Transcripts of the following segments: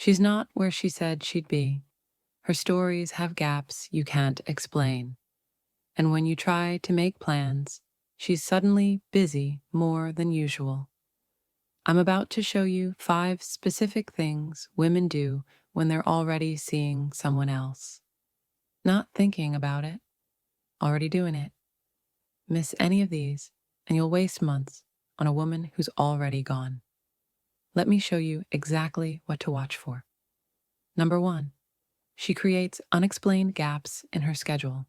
She's not where she said she'd be. Her stories have gaps you can't explain. And when you try to make plans, she's suddenly busy more than usual. I'm about to show you 5 specific things women do when they're already seeing someone else. Not thinking about it, already doing it. Miss any of these, and you'll waste months on a woman who's already gone. Let me show you exactly what to watch for. Number 1, she creates unexplained gaps in her schedule.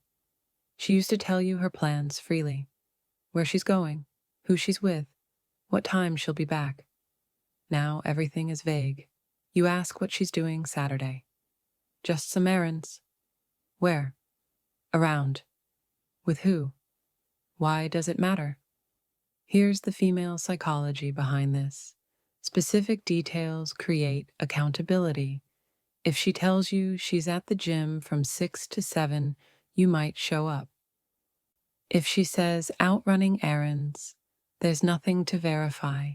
She used to tell you her plans freely, where she's going, who she's with, what time she'll be back. Now everything is vague. You ask what she's doing Saturday. Just some errands. Where? Around. With who? Why does it matter? Here's the female psychology behind this. Specific details create accountability. If she tells you she's at the gym from 6 to 7, you might show up. If she says out running errands, there's nothing to verify.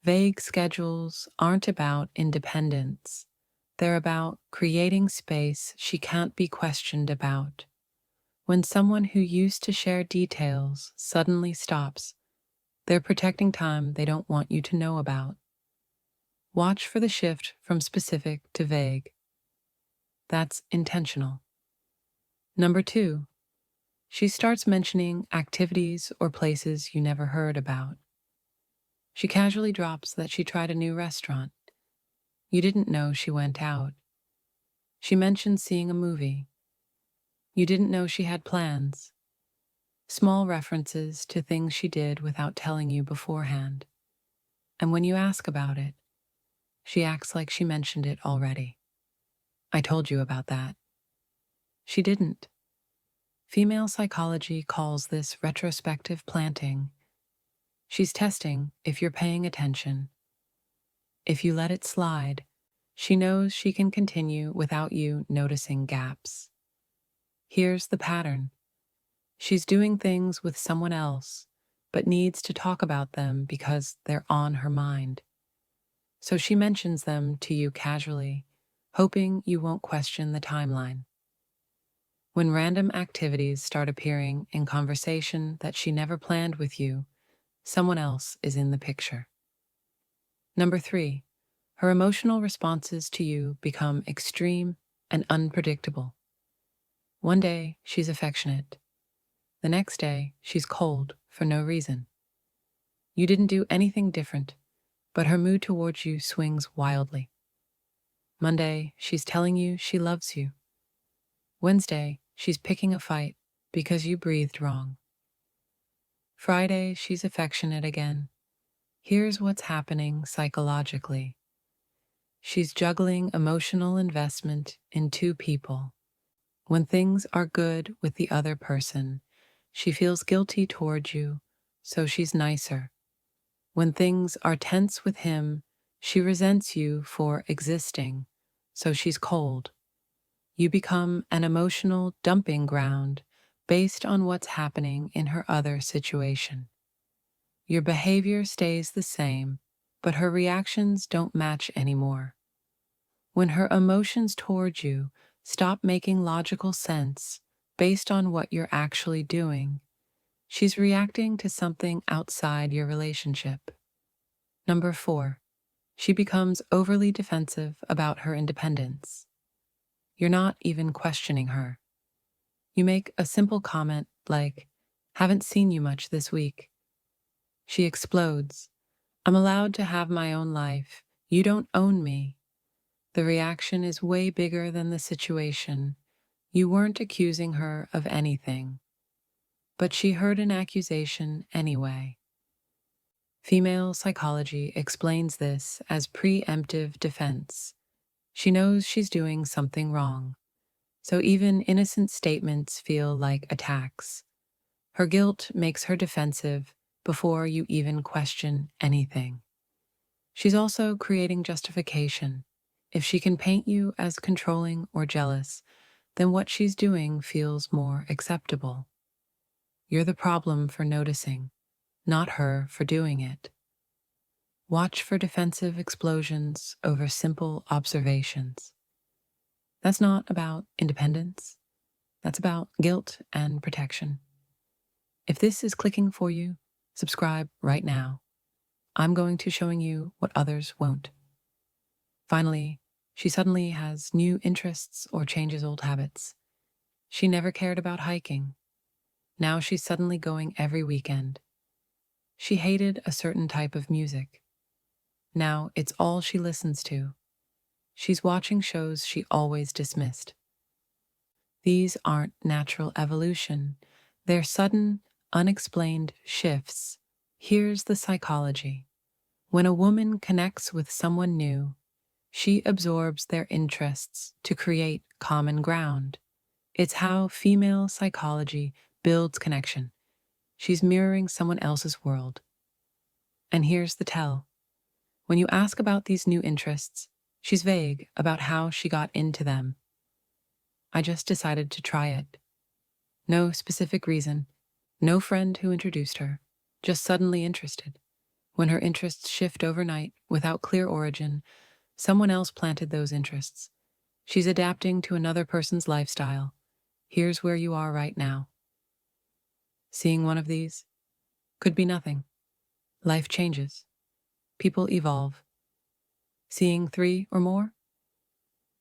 Vague schedules aren't about independence. They're about creating space she can't be questioned about. When someone who used to share details suddenly stops, they're protecting time they don't want you to know about. Watch for the shift from specific to vague. That's intentional. Number 2, she starts mentioning activities or places you never heard about. She casually drops that she tried a new restaurant. You didn't know she went out. She mentions seeing a movie. You didn't know she had plans. Small references to things she did without telling you beforehand. And when you ask about it, she acts like she mentioned it already. I told you about that. She didn't. Female psychology calls this retrospective planting. She's testing if you're paying attention. If you let it slide, she knows she can continue without you noticing gaps. Here's the pattern. She's doing things with someone else, but needs to talk about them because they're on her mind. So she mentions them to you casually, hoping you won't question the timeline. When random activities start appearing in conversation that she never planned with you, someone else is in the picture. Number 3, her emotional responses to you become extreme and unpredictable. One day, she's affectionate. The next day, she's cold for no reason. You didn't do anything different, but her mood towards you swings wildly. Monday, she's telling you she loves you. Wednesday, she's picking a fight because you breathed wrong. Friday, she's affectionate again. Here's what's happening psychologically. She's juggling emotional investment in 2 people. When things are good with the other person, she feels guilty towards you, so she's nicer. When things are tense with him, she resents you for existing, so she's cold. You become an emotional dumping ground based on what's happening in her other situation. Your behavior stays the same, but her reactions don't match anymore. When her emotions towards you stop making logical sense based on what you're actually doing, she's reacting to something outside your relationship. Number 4, she becomes overly defensive about her independence. You're not even questioning her. You make a simple comment like, "Haven't seen you much this week." She explodes. "I'm allowed to have my own life. You don't own me." The reaction is way bigger than the situation. You weren't accusing her of anything, but she heard an accusation anyway. Female psychology explains this as preemptive defense. She knows she's doing something wrong, so even innocent statements feel like attacks. Her guilt makes her defensive before you even question anything. She's also creating justification. If she can paint you as controlling or jealous, then what she's doing feels more acceptable. You're the problem for noticing, not her for doing it. Watch for defensive explosions over simple observations. That's not about independence. That's about guilt and protection. If this is clicking for you, subscribe right now. I'm going to showing you what others won't. Finally, she suddenly has new interests or changes old habits. She never cared about hiking. Now she's suddenly going every weekend. She hated a certain type of music. Now it's all she listens to. She's watching shows she always dismissed. These aren't natural evolution. They're sudden, unexplained shifts. Here's the psychology. When a woman connects with someone new, she absorbs their interests to create common ground. It's how female psychology builds connection. She's mirroring someone else's world. And here's the tell. When you ask about these new interests, she's vague about how she got into them. I just decided to try it. No specific reason, no friend who introduced her, just suddenly interested. When her interests shift overnight without clear origin, someone else planted those interests. She's adapting to another person's lifestyle. Here's where you are right now. Seeing one of these could be nothing. Life changes. People evolve. Seeing 3 or more?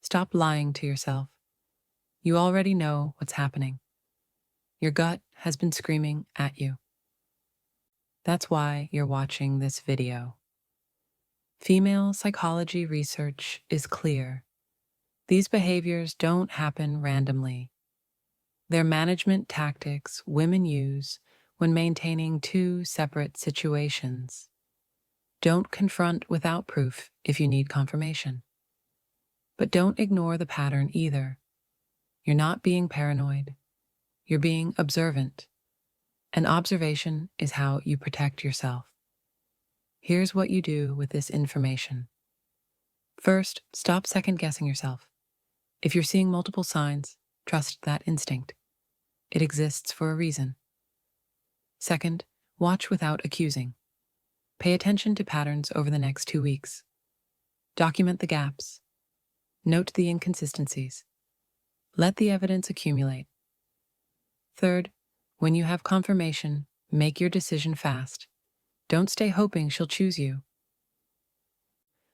Stop lying to yourself. You already know what's happening. Your gut has been screaming at you. That's why you're watching this video. Female psychology research is clear. These behaviors don't happen randomly. They're management tactics women use when maintaining 2 separate situations. Don't confront without proof if you need confirmation. But don't ignore the pattern either. You're not being paranoid. You're being observant. And observation is how you protect yourself. Here's what you do with this information. First, stop second-guessing yourself. If you're seeing multiple signs, trust that instinct. It exists for a reason. Second, watch without accusing. Pay attention to patterns over the next 2 weeks. Document the gaps. Note the inconsistencies. Let the evidence accumulate. Third, when you have confirmation, make your decision fast. Don't stay hoping she'll choose you.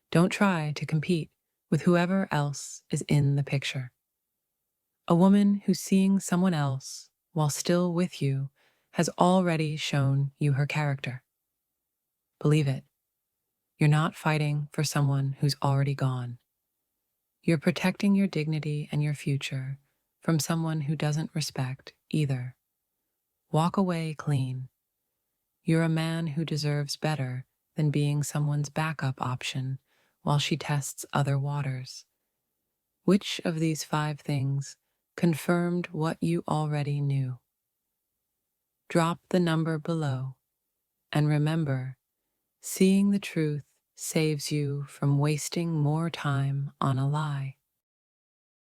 Don't try to compete with whoever else is in the picture. A woman who's seeing someone else while still with you has already shown you her character. Believe it. You're not fighting for someone who's already gone. You're protecting your dignity and your future from someone who doesn't respect either. Walk away clean. You're a man who deserves better than being someone's backup option while she tests other waters. Which of these 5 things confirmed what you already knew? Drop the number below. And remember, seeing the truth saves you from wasting more time on a lie.